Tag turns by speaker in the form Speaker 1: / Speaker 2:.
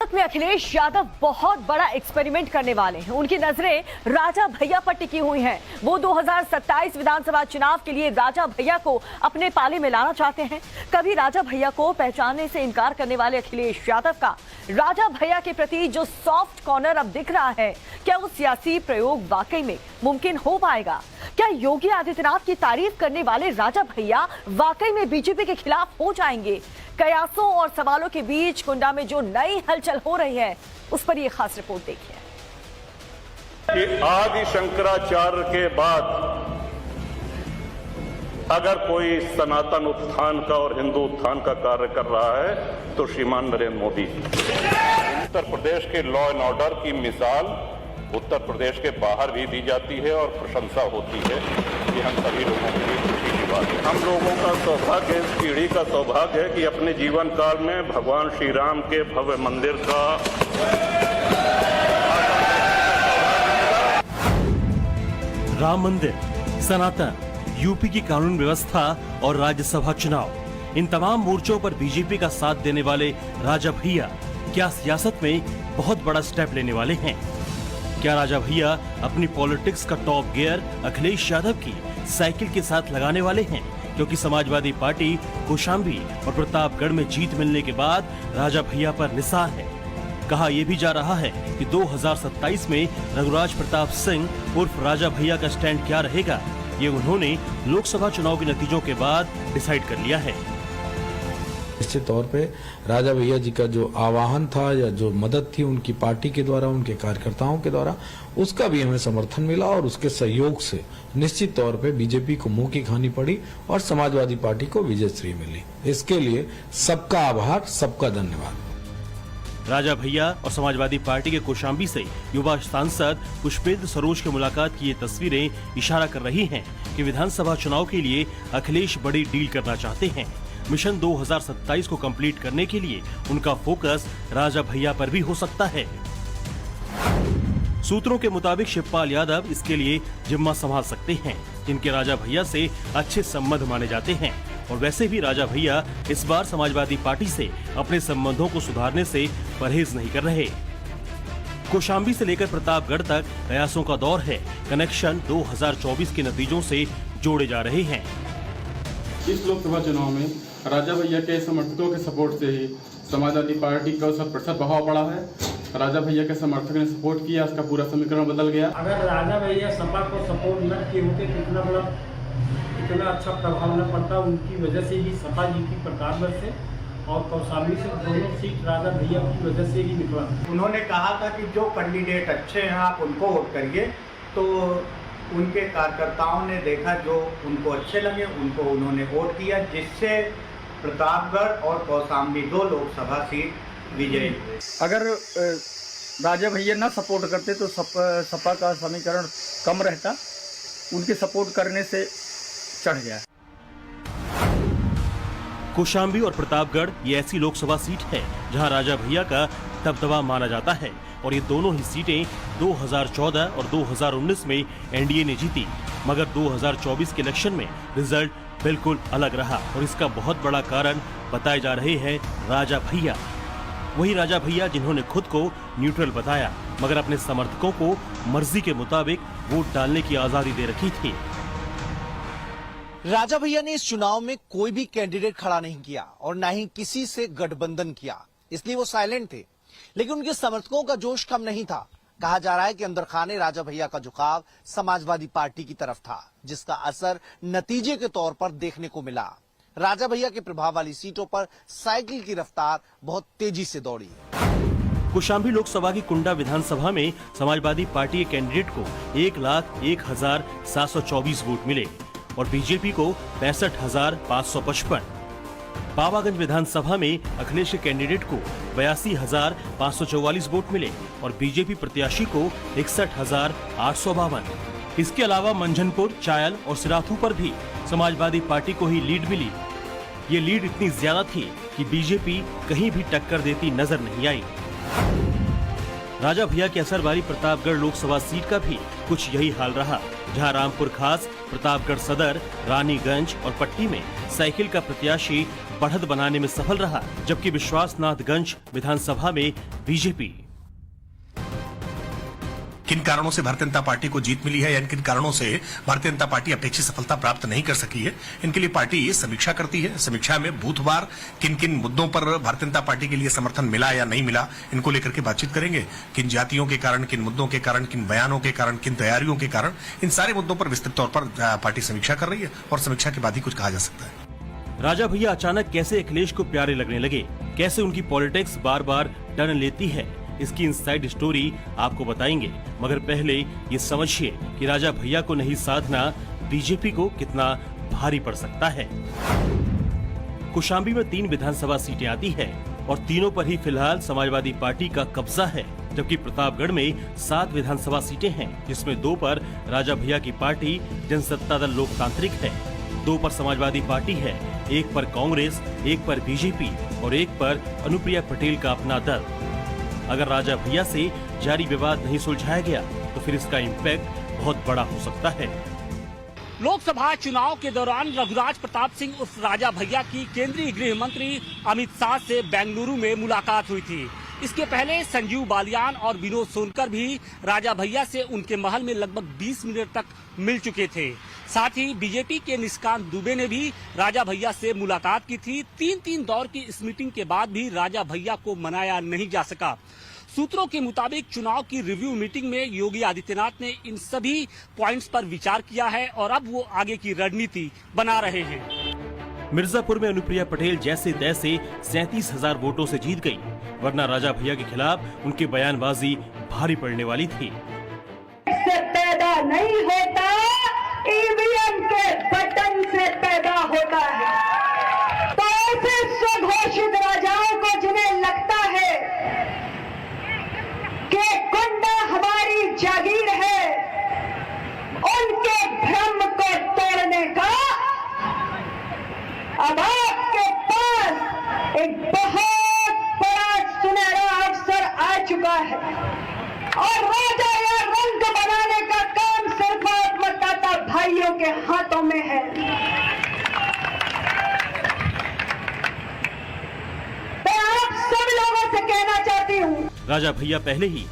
Speaker 1: में अखिलेश यादव बहुत बड़ा एक्सपेरिमेंट करने वाले हैं। उनकी नजरें राजा भैया पर टिकी हुई हैं। वो 2027 विधानसभा चुनाव के लिए राजा भैया को अपने पाले में लाना चाहते हैं। कभी राजा भैया को पहचानने से इनकार करने वाले अखिलेश यादव का राजा भैया के प्रति जो सॉफ्ट कॉर्नर अब दिख रहा है, क्या वो सियासी प्रयोग वाकई में मुमकिन हो पाएगा? क्या योगी आदित्यनाथ की तारीफ करने वाले राजा भैया वाकई में बीजेपी के खिलाफ हो जाएंगे? कयासों और सवालों के बीच कुंडा में जो नई हलचल हो रही है, उस पर यह खास रिपोर्ट देखिए।
Speaker 2: कि आदि शंकराचार्य के बाद अगर कोई सनातन उत्थान का और हिंदू उत्थान का कार्य कर रहा है तो श्रीमान नरेंद्र मोदी। उत्तर प्रदेश के लॉ एंड ऑर्डर की मिसाल उत्तर प्रदेश के बाहर भी दी जाती है और प्रशंसा होती है। कि हम सभी लोगों के लिए खुशी की बात है। हम लोगों का सौभाग्य, इस पीढ़ी का सौभाग्य है कि अपने जीवन काल में भगवान श्री राम के भव्य मंदिर का
Speaker 3: राम मंदिर, सनातन, यूपी की कानून व्यवस्था और राज्यसभा चुनाव, इन तमाम मोर्चों पर बीजेपी का साथ देने वाले राजा भैया क्या सियासत में बहुत बड़ा स्टेप लेने वाले हैं? क्या राजा भैया अपनी पॉलिटिक्स का टॉप गियर अखिलेश यादव की साइकिल के साथ लगाने वाले हैं? क्योंकि समाजवादी पार्टी कौशाम्बी और प्रतापगढ़ में जीत मिलने के बाद राजा भैया पर निसार है। कहा यह भी जा रहा है कि 2027 में रघुराज प्रताप सिंह उर्फ राजा भैया का स्टैंड क्या रहेगा, ये उन्होंने लोकसभा चुनाव के नतीजों के बाद डिसाइड कर लिया है।
Speaker 4: निश्चित तौर पे राजा भैया जी का जो आह्वान था या जो मदद थी उनकी पार्टी के द्वारा, उनके कार्यकर्ताओं के द्वारा, उसका भी हमें समर्थन मिला और उसके सहयोग से निश्चित तौर पे बीजेपी को मुंह की खानी पड़ी और समाजवादी पार्टी को विजयश्री मिली। इसके लिए सबका आभार, सबका धन्यवाद।
Speaker 3: राजा भैया और समाजवादी पार्टी के कौशाम्बी से युवा सांसद पुष्पेंद्र सरोज की मुलाकात की ये तस्वीरें इशारा कर रही हैं कि विधानसभा चुनाव के लिए अखिलेश बड़ी डील करना चाहते हैं। मिशन 2027 को कंप्लीट करने के लिए उनका फोकस राजा भैया पर भी हो सकता है। सूत्रों के मुताबिक शिवपाल यादव इसके लिए जिम्मा संभाल सकते हैं, जिनके राजा भैया से अच्छे संबंध माने जाते हैं। और वैसे भी राजा भैया इस बार समाजवादी पार्टी से अपने संबंधों को सुधारने से परहेज नहीं कर रहे। कौशाम्बी से लेकर प्रतापगढ़ तक प्रयासों का दौर है। कनेक्शन 2024 के नतीजों से जोड़े जा रहे हैं।
Speaker 5: इस लोकसभा चुनाव में राजा भैया के समर्थकों के सपोर्ट से ही समाजवादी पार्टी का 100% बहाव बढ़ा है। राजा भैया के समर्थक ने सपोर्ट किया, इसका पूरा समीकरण बदल गया।
Speaker 6: अगर राजा भैया सपा को सपोर्ट न किए होते तो इतना अच्छा प्रभाव न पड़ता। उनकी वजह से ही सपा जी की प्रतापगढ़ से और कौशाम्बी से दोनों सीट राजा भैया की वजह से ही निकला।
Speaker 7: उन्होंने कहा था कि जो कैंडिडेट अच्छे हैं आप उनको वोट करिए, तो उनके कार्यकर्ताओं ने देखा जो उनको अच्छे लगे उनको उन्होंने वोट किया, जिससे प्रतापगढ़ और कौशाम्बी 2 लोकसभा सीट विजयी।
Speaker 6: अगर राजा भैया न सपोर्ट करते तो सपा का समीकरण कम रहता। उनके सपोर्ट करने से चढ़ गया।
Speaker 3: कौशाम्बी और प्रतापगढ़ ये ऐसी लोकसभा सीट है जहां राजा भैया का दबदबा माना जाता है और ये दोनों ही सीटें 2014 और 2019 में एनडीए ने जीती। मगर 2024 के इलेक्शन में रिजल्ट बिल्कुल अलग रहा और इसका बहुत बड़ा कारण बताए जा रहे हैं राजा भैया। वही राजा भैया जिन्होंने खुद को न्यूट्रल बताया, मगर अपने समर्थकों को मर्जी के मुताबिक वोट डालने की आजादी दे रखी थी।
Speaker 8: राजा भैया ने इस चुनाव में कोई भी कैंडिडेट खड़ा नहीं किया और न ही किसी से गठबंधन किया, इसलिए वो साइलेंट थे। लेकिन उनके समर्थकों का जोश कम नहीं था। कहा जा रहा है कि अंदर खाने राजा भैया का झुकाव समाजवादी पार्टी की तरफ था, जिसका असर नतीजे के तौर पर देखने को मिला। राजा भैया के प्रभाव वाली सीटों पर साइकिल की रफ्तार बहुत तेजी से दौड़ी।
Speaker 3: कौशाम्बी लोकसभा की कुंडा विधानसभा में समाजवादी पार्टी के कैंडिडेट को 1,01,724 वोट मिले और बीजेपी को 65,555। पावागंज विधानसभा में अखिलेश के कैंडिडेट को 82,544 वोट मिले और बीजेपी प्रत्याशी को 61,852। इसके अलावा मंझनपुर, चायल और सिराथू पर भी समाजवादी पार्टी को ही लीड मिली। ये लीड इतनी ज्यादा थी कि बीजेपी कहीं भी टक्कर देती नजर नहीं आई। राजा भैया के असर वाली प्रतापगढ़ लोकसभा सीट का भी कुछ यही हाल रहा, जहां रामपुर खास, प्रतापगढ़ सदर, रानीगंज और पट्टी में साइकिल का प्रत्याशी बढ़त बनाने में सफल रहा, जबकि विश्वासनाथगंज विधानसभा में बीजेपी।
Speaker 9: किन कारणों से भारतीय जनता पार्टी को जीत मिली है या किन कारणों से भारतीय जनता पार्टी अपेक्षित सफलता प्राप्त नहीं कर सकी है, इनके लिए पार्टी समीक्षा करती है। समीक्षा में बूथवार किन किन मुद्दों पर भारतीय जनता पार्टी के लिए समर्थन मिला या नहीं मिला, इनको लेकर के बातचीत करेंगे। किन जातियों के कारण, किन मुद्दों के कारण, किन बयानों के कारण, किन तैयारियों के कारण, इन सारे मुद्दों पर विस्तृत तौर पर पार्टी समीक्षा कर रही है और समीक्षा के बाद ही कुछ कहा जा सकता है।
Speaker 3: राजा भैया अचानक कैसे अखिलेश को प्यारे लगने लगे, कैसे उनकी पॉलिटिक्स बार बार टर्न लेती है, इसकी इनसाइड स्टोरी आपको बताएंगे। मगर पहले ये समझिए कि राजा भैया को नहीं साधना बीजेपी को कितना भारी पड़ सकता है। कौशाम्बी में 3 विधानसभा सीटें आती है और तीनों पर ही फिलहाल समाजवादी पार्टी का कब्जा है, जबकि प्रतापगढ़ में 7 विधानसभा सीटें हैं, जिसमें 2 पर राजा भैया की पार्टी जनसत्ता दल लोकतांत्रिक है, 2 पर समाजवादी पार्टी है, 1 पर कांग्रेस, 1 पर बीजेपी और 1 पर अनुप्रिया पटेल का अपना दल। अगर राजा भैया से जारी विवाद नहीं सुलझाया गया तो फिर इसका इम्पैक्ट बहुत बड़ा हो सकता है।
Speaker 10: लोकसभा चुनाव के दौरान रघुराज प्रताप सिंह उर्फ राजा भैया की केंद्रीय गृह मंत्री अमित शाह से बेंगलुरु में मुलाकात हुई थी। इसके पहले संजीव बालियान और विनोद सोनकर भी राजा भैया से उनके महल में लगभग 20 मिनट तक मिल चुके थे। साथ ही बीजेपी के निशिकांत दुबे ने भी राजा भैया से मुलाकात की थी। 3 दौर की इस मीटिंग के बाद भी राजा भैया को मनाया नहीं जा सका। सूत्रों के मुताबिक चुनाव की रिव्यू मीटिंग में योगी आदित्यनाथ ने इन सभी पॉइंट्स पर विचार किया है और अब वो आगे की रणनीति बना रहे हैं।
Speaker 3: मिर्जापुर में अनुप्रिया पटेल जैसे तैसे 37,000 वोटों से जीत गई, वरना राजा भैया के खिलाफ उनकी बयानबाजी भारी पड़ने वाली थी।
Speaker 11: इससे पैदा नहीं होता, ईवीएम के बटन से पैदा होता है। तो ऐसे स्वघोषित राजाओं को जिन्हें लगता है कि कुंडा हमारी जागीर है, उनके भ्रम को तोड़ने का अब आपके पास एक बहुत बड़ा सुनहरा अवसर आ चुका है और राजा या रंग बनाने का काम सिर्फ मतदाता भाइयों के हाथों में है। मैं आप सब लोगों से कहना चाहती हूँ,
Speaker 3: राजा भैया पहले ही